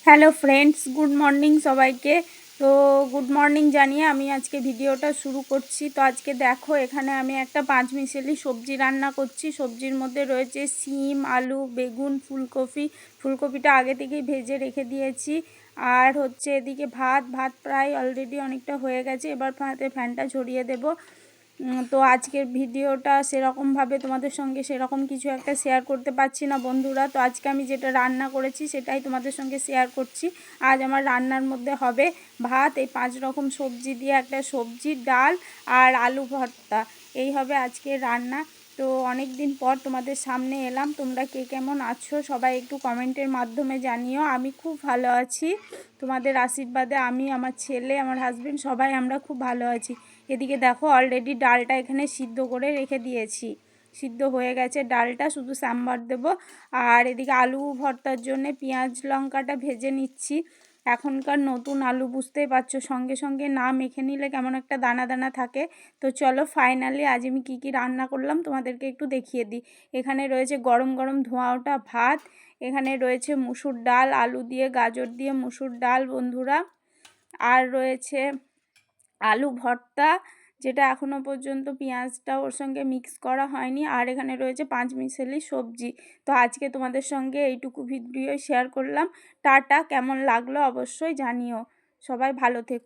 Hello friends, good morning সবাইকে। তো good morning জানিয়ে আমি আজকে ভিডিওটা শুরু করছি। তো আজকে দেখো, এখানে আমি একটা পাঁচমিশালি সবজি রান্না করছি। সবজির মধ্যে রয়েছে সিম, আলু, বেগুন, ফুলকপি। ফুলকপিটা আগে থেকেই ভেজে রেখে দিয়েছি। আর হচ্ছে এদিকে ভাত প্রায় অলরেডি অনেকটা হয়ে গেছে। এবার ফ্যানটা ঝরিয়ে দেবো। তো আজকের ভিডিওটা সেরকমভাবে তোমাদের সঙ্গে সেরকম কিছু একটা শেয়ার করতে পারছি না বন্ধুরা। তো আজকে আমি যেটা রান্না করেছি সেটাই তোমাদের সঙ্গে শেয়ার করছি। আজ আমার রান্নার মধ্যে হবে ভাত, এই 5 রকম সবজি দিয়ে একটা সবজি, ডাল আর আলু ভর্তা। এই হবে আজকের রান্না। তো অনেক দিন পর তোমাদের সামনে এলাম। তোমরা কে কেমন আছো সবাই একটু কমেন্টের মাধ্যমে জানিও। আমি খুব ভালো আছি, তোমাদের আশীর্বাদে। আমি, আমার ছেলে, আমার হাজবেন্ড সবাই আমরা খুব ভালো আছি। এদিকে দেখো, অলরেডি ডালটা এখানে সিদ্ধ করে রেখে দিয়েছি। সিদ্ধ হয়ে গেছে ডালটা, শুধু সাম্বার দেব। আর এদিকে আলু ভর্তার জন্যে পেঁয়াজ লঙ্কাটা ভেজে নিচ্ছি। এখনকার নতুন আলু, বুঝতেই পারছো, সঙ্গে সঙ্গে না মেখে নিলে কেমন একটা দানা দানা থাকে। তো চলো ফাইনালি আজ আমি কী কী রান্না করলাম তোমাদেরকে একটু দেখিয়ে দিই। এখানে রয়েছে গরম গরম ধোঁয়া ওঠা ভাত। এখানে রয়েছে মুসুর ডাল, আলু দিয়ে গাজর দিয়ে মুসুর ডাল বন্ধুরা। আর রয়েছে আলু ভর্তা, যেটা এখনও পর্যন্ত পেঁয়াজটা ওর সঙ্গে মিক্স করা হয়নি। আর এখানে রয়েছে পাঁচমিশালি সবজি। তো আজকে তোমাদের সঙ্গে এইটুকু ভিডিও শেয়ার করলাম। টাটা, কেমন লাগলো অবশ্যই জানিও। সবাই ভালো থেকো।